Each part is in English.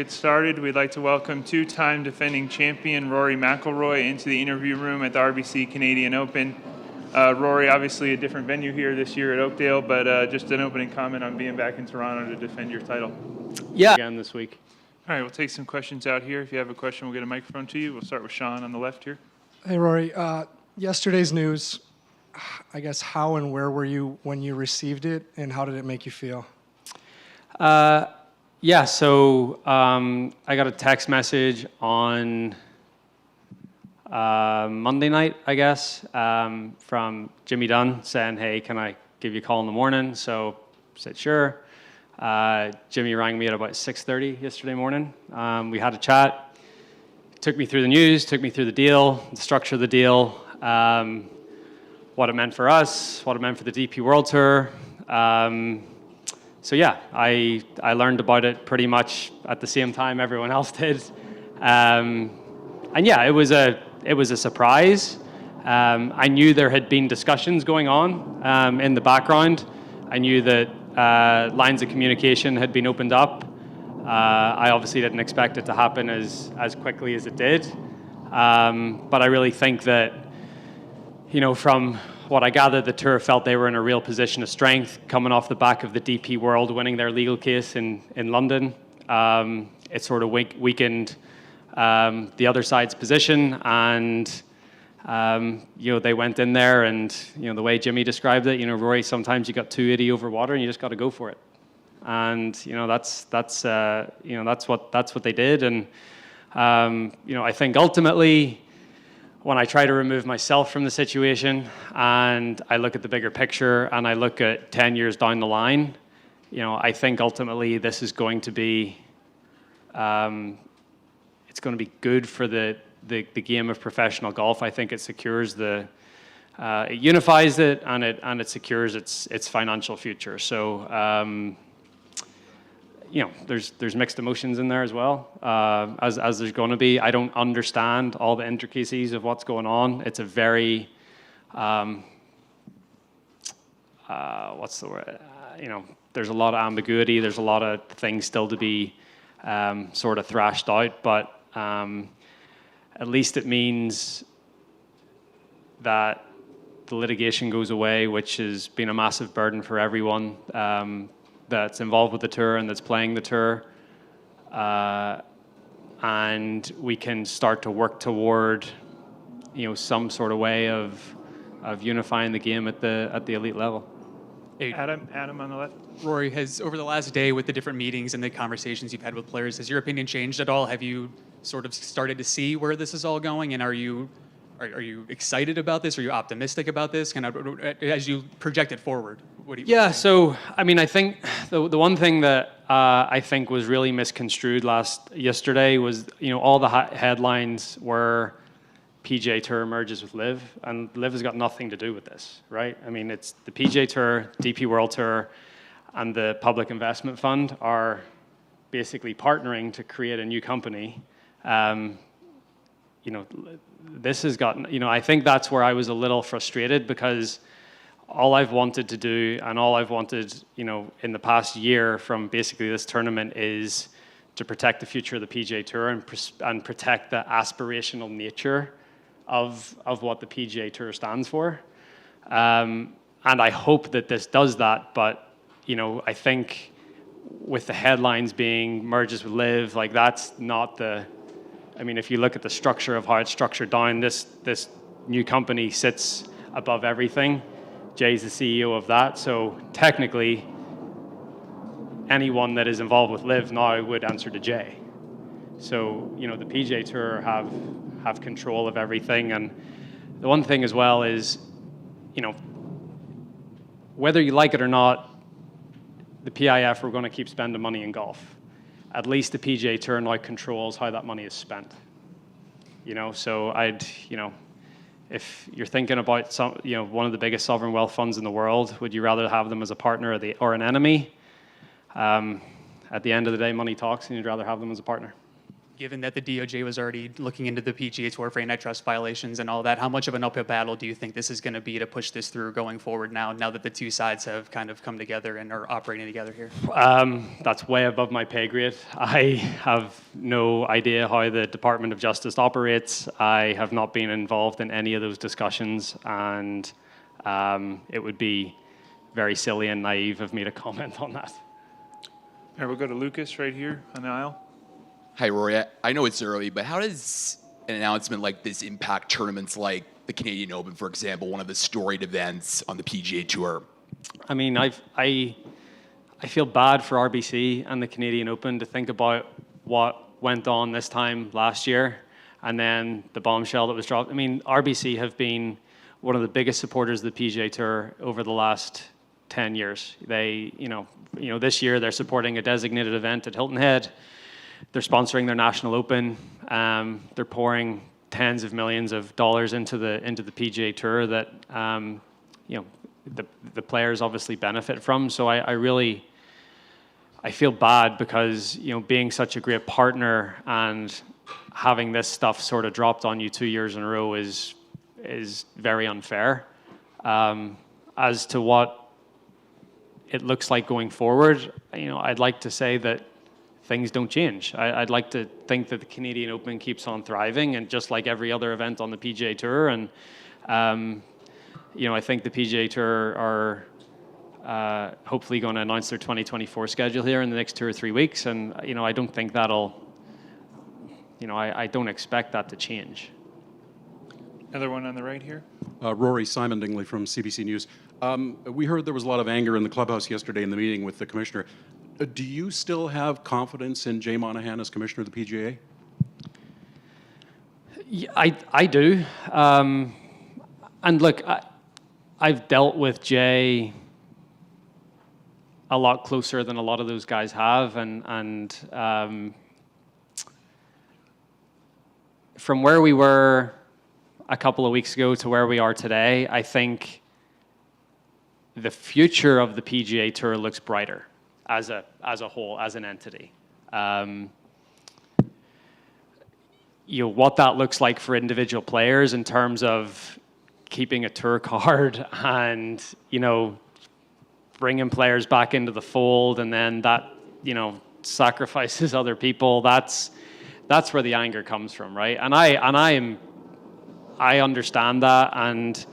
get started, we'd like to welcome two-time defending champion Rory McIlroy into the interview room at the RBC Canadian Open. Rory, obviously a different venue here this year at Oakdale, but just an opening comment on being back in Toronto to defend your title. Yeah, again this week. All right, we'll take some questions out here. If you have a question, we'll get a microphone to you. We'll start with Sean on the left here. Hey, Rory. Yesterday's news, I guess, how and where were you when you received it, and how did it make you feel? Yeah, so I got a text message on Monday night, I guess, from Jimmy Dunn saying, hey, can I give you a call in the morning? So I said, sure. Jimmy rang me at about 6:30 yesterday morning. We had a chat, took me through the news, took me through the deal, the structure of the deal, what it meant for us, what it meant for the DP World Tour. So yeah, I learned about it pretty much at the same time everyone else did. And yeah, it was a surprise. I knew there had been discussions going on in the background. I knew that lines of communication had been opened up. I obviously didn't expect it to happen as quickly as it did. But I really think that, you know, from what I gathered, the tour felt they were in a real position of strength coming off the back of the DP World winning their legal case in London. It sort of weakened the other side's position, and you know, they went in there, and you know, the way Jimmy described it, you know, Rory, sometimes you got 280 over water and you just got to go for it. And you know, that's what they did. And you know, I think ultimately, when I try to remove myself from the situation and I look at the bigger picture and I look at 10 years down the line, you know, I think ultimately this is going to be, it's going to be good for the game of professional golf. I think it secures it unifies it, and it secures its financial future. So, you know, there's mixed emotions in there as well, as there's going to be. I don't understand all the intricacies of what's going on. It's a very, what's the word? You know, there's a lot of ambiguity. There's a lot of things still to be sort of thrashed out, but at least it means that the litigation goes away, which has been a massive burden for everyone that's involved with the tour and that's playing the tour, and we can start to work toward, you know, some sort of way of unifying the game at the elite level. Hey, Adam on the left. Rory, has over the last day with the different meetings and the conversations you've had with players, has your opinion changed at all? Have you sort of started to see where this is all going, and are you excited about this? Are you optimistic about this? Kind of as you project it forward? What do you think? So I mean, I think the one thing that I think was really misconstrued yesterday was, you know, all the headlines were PGA Tour merges with LIV, and LIV has got nothing to do with this, right? I mean, it's the PGA Tour, DP World Tour, and the Public Investment Fund are basically partnering to create a new company. You know, this has gotten, you know, I think that's where I was a little frustrated, because all I've wanted to do and all I've wanted, you know, in the past year from basically this tournament is to protect the future of the PGA Tour and protect the aspirational nature of what the PGA Tour stands for. And I hope that this does that, but, you know, I think with the headlines being merges with LIV, like that's not the, I mean, if you look at the structure of how it's structured down, this new company sits above everything. Jay's the CEO of that, so technically anyone that is involved with LIV now would answer to Jay. So, you know, the PGA Tour have control of everything. And the one thing as well is, you know, whether you like it or not, the PIF are going to keep spending money in golf. At least the PGA Tour now controls how that money is spent. You know, so you know, if you're thinking about you know, one of the biggest sovereign wealth funds in the world, would you rather have them as a partner or an enemy? At the end of the day, money talks, and you'd rather have them as a partner. given that the DOJ was already looking into the PGA Tour for antitrust violations and all that, how much of an uphill battle do you think this is going to be to push this through going forward now that the two sides have kind of come together and are operating together here? That's way above my pay grade. I have no idea how the Department of Justice operates. I have not been involved in any of those discussions, and it would be very silly and naive of me to comment on that. All right, we'll go to Lucas right here on the aisle. Hi, Rory. I know it's early, but how does an announcement like this impact tournaments like the Canadian Open, for example, one of the storied events on the PGA Tour? I mean, I feel bad for RBC and the Canadian Open to think about what went on this time last year and then the bombshell that was dropped. I mean, RBC have been one of the biggest supporters of the PGA Tour over the last 10 years. They, this year they're supporting a designated event at Hilton Head. They're sponsoring their National Open. They're pouring tens of millions of dollars into the PGA Tour that the players obviously benefit from. So I feel bad because being such a great partner and having this stuff sort of dropped on you 2 years in a row is very unfair. As to what it looks like going forward, I'd like to say that things don't change. I'd like to think that the Canadian Open keeps on thriving, and just like every other event on the PGA Tour. And I think the PGA Tour are hopefully going to announce their 2024 schedule here in the next 2 or 3 weeks, and I don't think that'll. I don't expect that to change. Another one on the right here. Rory, Simon Dingley from CBC News. We heard there was a lot of anger in the clubhouse yesterday in the meeting with the commissioner. Do you still have confidence in Jay Monahan as commissioner of the PGA? Yeah, I do. And look, I've dealt with Jay a lot closer than a lot of those guys have, and from where we were a couple of weeks ago to where we are today, I think the future of the PGA Tour looks brighter as a whole, as an entity. What that looks like for individual players in terms of keeping a tour card and bringing players back into the fold, and then that sacrifices other people. That's where the anger comes from, right? And I understand that, and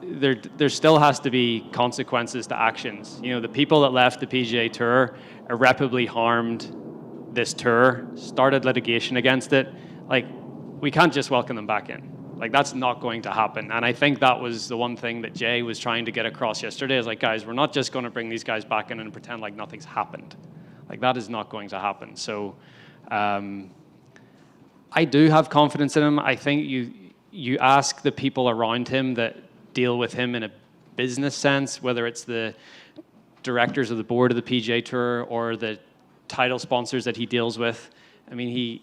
there still has to be consequences to actions. The people that left the PGA Tour irreparably harmed this tour, started litigation against it. We can't just welcome them back in. That's not going to happen. And I think that was the one thing that Jay was trying to get across yesterday is guys, we're not just going to bring these guys back in and pretend like nothing's happened. That is not going to happen. So I do have confidence in him. I think you ask the people around him that deal with him in a business sense, whether it's the directors of the board of the PGA Tour or the title sponsors that he deals with. I mean, he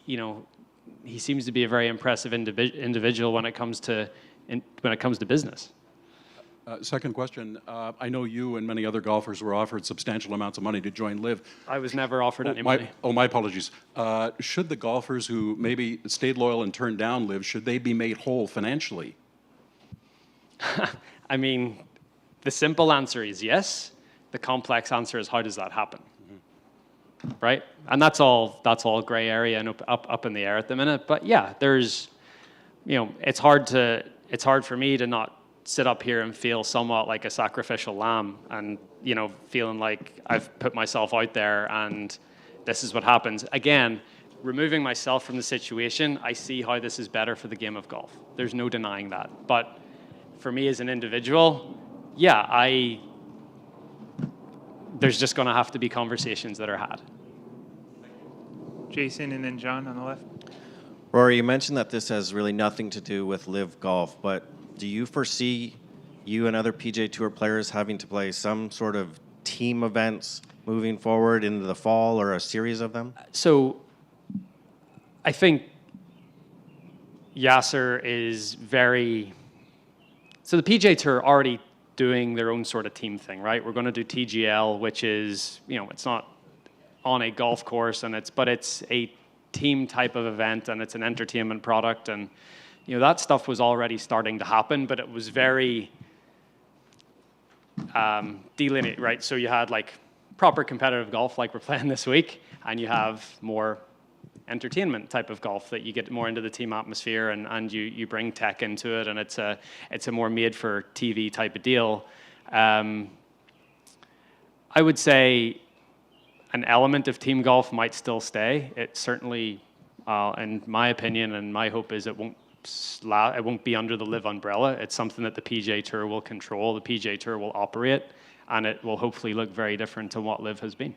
seems to be a very impressive individual when it comes to business. Second question. I know you and many other golfers were offered substantial amounts of money to join LIV. I was never offered any money. My apologies. Should the golfers who maybe stayed loyal and turned down LIV, should they be made whole financially? I mean, the simple answer is yes. The complex answer is how does that happen? Mm-hmm. Right? And that's all gray area and up in the air at the minute. But yeah, there's, it's hard for me to not sit up here and feel somewhat like a sacrificial lamb and, feeling like I've put myself out there and this is what happens. Again, removing myself from the situation, I see how this is better for the game of golf. There's no denying that. But for me as an individual, yeah, there's just going to have to be conversations that are had. Jason and then John on the left. Rory, you mentioned that this has really nothing to do with LIV Golf, but do you foresee you and other PGA Tour players having to play some sort of team events moving forward into the fall or a series of them? So I think Yasser is very... So the PGA Tour are already doing their own sort of team thing, right? We're going to do TGL, which is, it's not on a golf course, but it's a team type of event and it's an entertainment product, and that stuff was already starting to happen, but it was very delineated, right? So you had like proper competitive golf like we're playing this week, and you have more entertainment type of golf that you get more into the team atmosphere, and you bring tech into it, and it's a more made for TV type of deal. I would say an element of team golf might still stay. It certainly, in my opinion, and my hope is it won't be under the LIV umbrella. It's something that the PGA Tour will control, the PGA Tour will operate, and it will hopefully look very different to what LIV has been.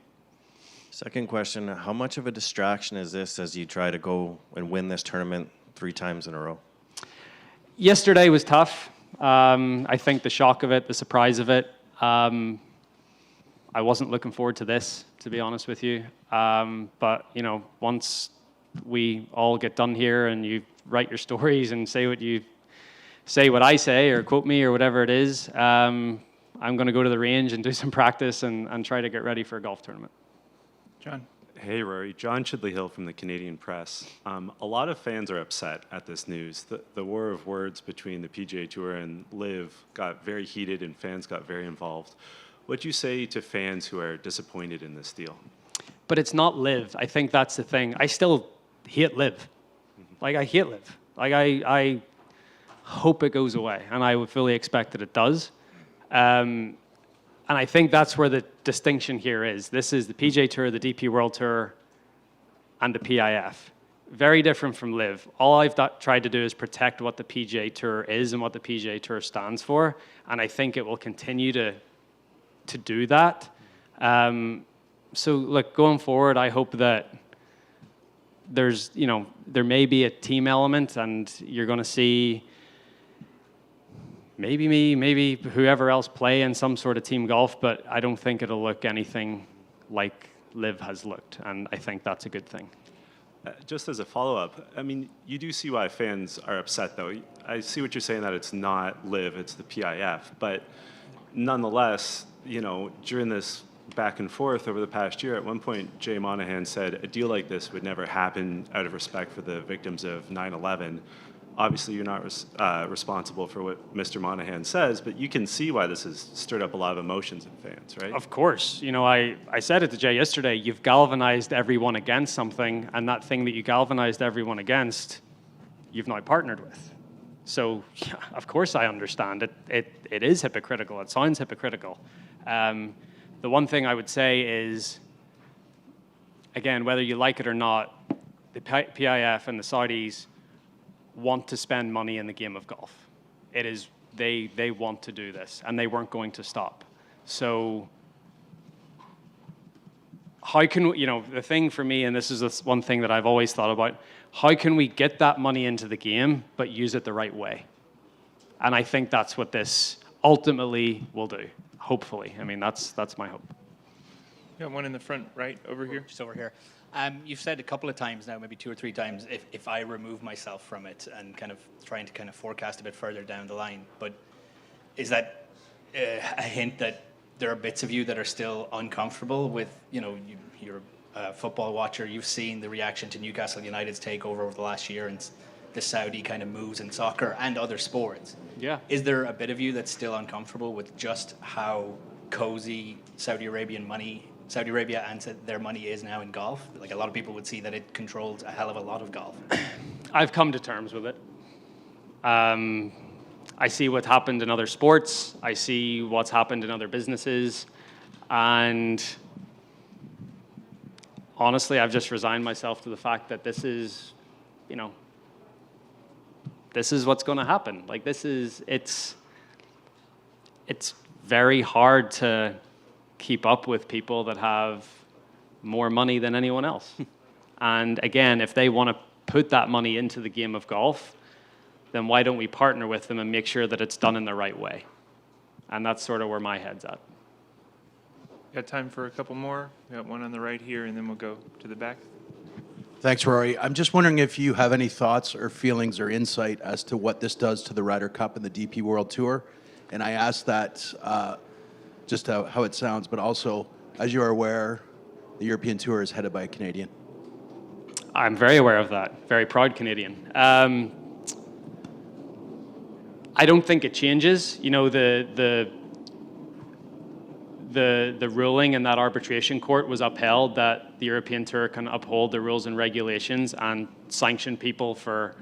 Second question, how much of a distraction is this as you try to go and win this tournament 3 times in a row? Yesterday was tough. I think the shock of it, the surprise of it, I wasn't looking forward to this, to be honest with you. But, once we all get done here and you write your stories and say what I say or quote me or whatever it is, I'm going to go to the range and do some practice and try to get ready for a golf tournament. John. Hey, Rory. John Chidley-Hill from the Canadian Press. A lot of fans are upset at this news. The war of words between the PGA Tour and LIV got very heated and fans got very involved. What do you say to fans who are disappointed in this deal? But it's not LIV. I think that's the thing. I still hate LIV. Like, I hate LIV. Like, I hope it goes away, and I would fully expect that it does. And I think that's where the distinction here is. This is the PGA Tour, the DP World Tour, and the PIF. Very different from LIV. All I've tried to do is protect what the PGA Tour is and what the PGA Tour stands for, and I think it will continue to do that. So, look, going forward, I hope that there's, there may be a team element, and you're going to see maybe me, maybe whoever else play in some sort of team golf, but I don't think it'll look anything like LIV has looked, and I think that's a good thing. Just as a follow-up, I mean, you do see why fans are upset, though. I see what you're saying, that it's not LIV, it's the PIF, but nonetheless, during this back and forth over the past year, at one point, Jay Monahan said a deal like this would never happen out of respect for the victims of 9/11. Obviously, you're not responsible for what Mr. Monahan says, but you can see why this has stirred up a lot of emotions in fans, right? Of course. I said it to Jay yesterday, you've galvanized everyone against something, and that thing that you galvanized everyone against, you've now partnered with. So, yeah, of course I understand. It is hypocritical. It sounds hypocritical. The one thing I would say is, again, whether you like it or not, the PIF and the Saudis want to spend money in the game of golf. It is, they want to do this, and they weren't going to stop. So how can we, the thing for me, and this is one thing that I've always thought about, how can we get that money into the game but use it the right way? And I think that's what this ultimately will do, hopefully. I mean, that's my hope. Got one in the front right over here. Just over here. You've said a couple of times now, maybe 2 or 3 times, if I remove myself from it, and kind of trying to forecast a bit further down the line. But is that a hint that there are bits of you that are still uncomfortable with, you're a football watcher, you've seen the reaction to Newcastle United's takeover over the last year and the Saudi kind of moves in soccer and other sports. Yeah. Is there a bit of you that's still uncomfortable with just how cozy Saudi Arabia and their money is now in golf? Like, a lot of people would see that it controls a hell of a lot of golf. I've come to terms with it. I see what happened in other sports. I see what's happened in other businesses. And honestly, I've just resigned myself to the fact that this is, this is what's going to happen. Like, it's very hard to keep up with people that have more money than anyone else. And again, if they want to put that money into the game of golf, then why don't we partner with them and make sure that it's done in the right way? And that's sort of where my head's at. Got time for a couple more. We got one on the right here, and then we'll go to the back. Thanks, Rory. I'm just wondering if you have any thoughts or feelings or insight as to what this does to the Ryder Cup and the DP World Tour. And I ask that just how it sounds, but also, as you are aware, the European Tour is headed by a Canadian. I'm very aware of that. Very proud Canadian. I don't think it changes. You know, the ruling in that arbitration court was upheld that the European Tour can uphold the rules and regulations and sanction people for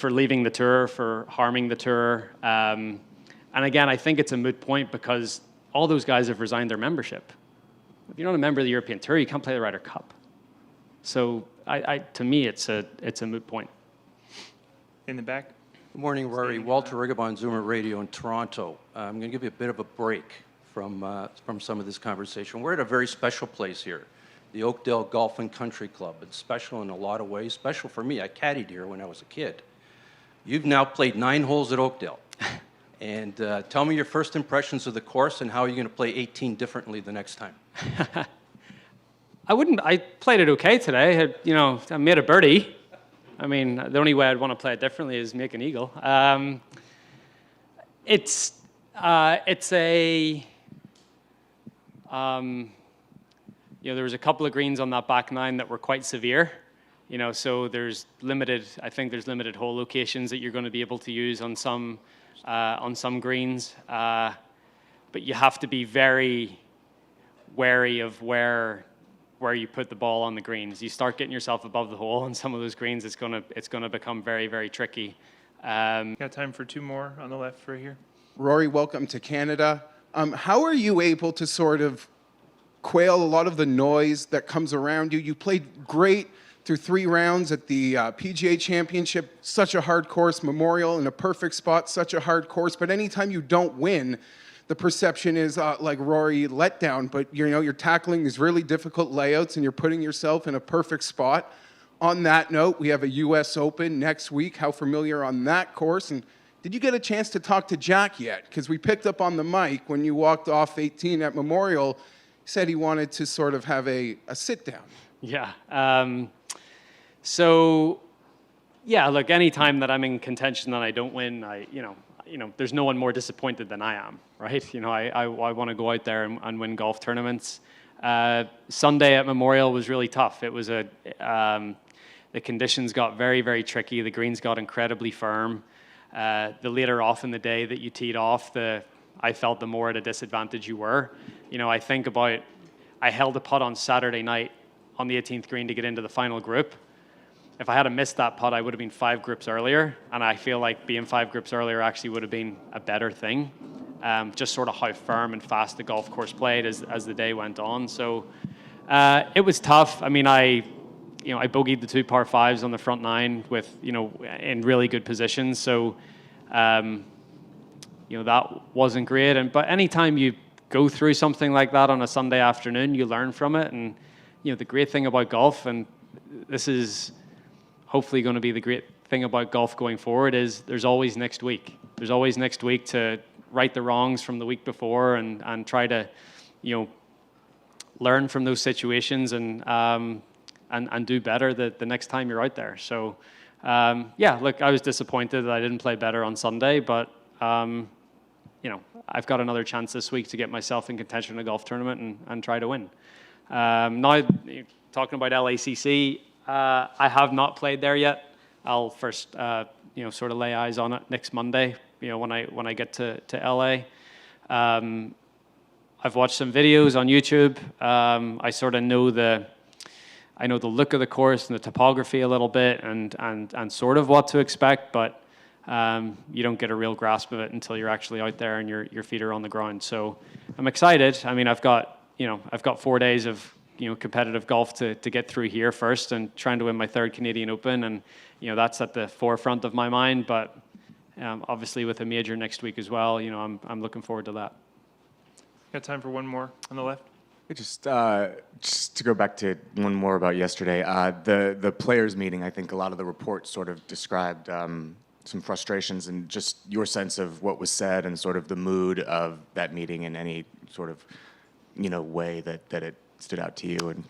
leaving the tour, for harming the tour. And again, I think it's a moot point because all those guys have resigned their membership. If you're not a member of the European Tour, you can't play the Ryder Cup. So to me, it's a moot point. In the back. Good morning, Rory. Walter Rigobon, Zoomer Radio in Toronto. I'm going to give you a bit of a break from some of this conversation. We're at a very special place here, the Oakdale Golf and Country Club. It's special in a lot of ways. Special for me. I caddied here when I was a kid. You've now played 9 holes at Oakdale. And tell me your first impressions of the course and how you're going to play 18 differently the next time. I played it okay today. I made a birdie. I mean, the only way I'd want to play it differently is make an eagle. It's a, there was a couple of greens on that back 9 that were quite severe. So I think there's limited hole locations that you're going to be able to use on some greens. But you have to be very wary of where you put the ball on the greens. You start getting yourself above the hole on some of those greens, it's gonna become very, very tricky. Got time for 2 more on the left right here. Rory, welcome to Canada. How are you able to sort of quail a lot of the noise that comes around you? You played great through 3 rounds at the PGA Championship, such a hard course, Memorial in a perfect spot, such a hard course, but anytime you don't win, the perception is like Rory let down, but you're tackling these really difficult layouts and you're putting yourself in a perfect spot. On that note, we have a US Open next week. How familiar on that course? And did you get a chance to talk to Jack yet? Because we picked up on the mic when you walked off 18 at Memorial, he said he wanted to sort of have a sit down. Yeah. Look, any time that I'm in contention that I don't win, there's no one more disappointed than I am, right? I want to go out there and win golf tournaments. Sunday at Memorial was really tough. It was the conditions got very, very tricky. The greens got incredibly firm. The later off in the day that you teed off, I felt the more at a disadvantage you were. I held a putt on Saturday night on the 18th green to get into the final group. If I had missed that putt, I would have been 5 grips earlier, and I feel like being 5 grips earlier actually would have been a better thing. Just sort of how firm and fast the golf course played as the day went on. So it was tough. I mean, I bogeyed the 2 par 5s on the front 9 with in really good positions. So that wasn't great. But anytime you go through something like that on a Sunday afternoon, you learn from it. And the great thing about golf, and this is hopefully going to be the great thing about golf going forward, is there's always next week. There's always next week to right the wrongs from the week before and try to, learn from those situations and do better the next time you're out there. So, look, I was disappointed that I didn't play better on Sunday, but, I've got another chance this week to get myself in contention in a golf tournament and try to win. Now, talking about LACC, I have not played there yet. I'll first, sort of lay eyes on it next Monday, when I get to LA. I've watched some videos on YouTube. I sort of know the look of the course and the topography a little bit and sort of what to expect, but you don't get a real grasp of it until you're actually out there and your feet are on the ground. So I'm excited. I mean, I've got 4 days of competitive golf to get through here first and trying to win my 3rd Canadian Open, and that's at the forefront of my mind. But obviously with a major next week as well, I'm looking forward to that. Got time for 1 more on the left. Just to go back to one more about yesterday, the players' meeting. I think a lot of the reports sort of described some frustrations and just your sense of what was said and sort of the mood of that meeting in any sort of way that it stood out to you. And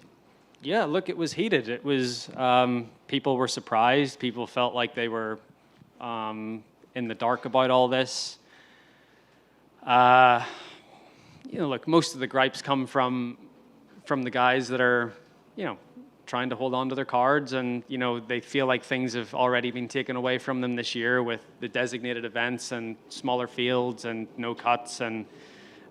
yeah, look, it was heated. It was people were surprised. People felt like they were in the dark about all this. Look, most of the gripes come from the guys that are trying to hold on to their cards, and they feel like things have already been taken away from them this year with the designated events and smaller fields and no cuts and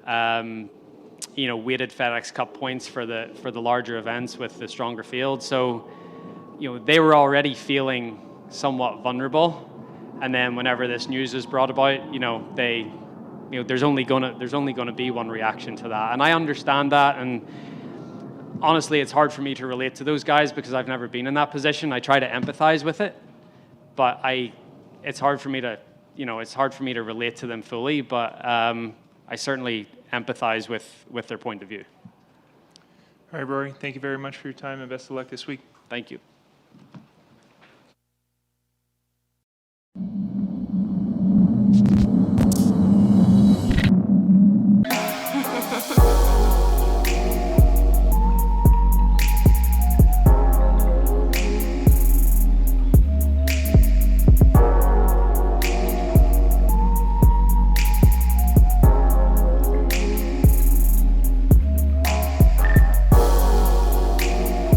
weighted FedEx Cup points for the larger events with the stronger field. So they were already feeling somewhat vulnerable, and then whenever this news is brought about, there's only gonna be one reaction to that, and I understand that. And honestly, it's hard for me to relate to those guys because I've never been in that position. I try to empathize with it, but it's hard for me to relate to them fully. But I certainly empathize with their point of view. All right, Rory, thank you very much for your time and best of luck this week. Thank you.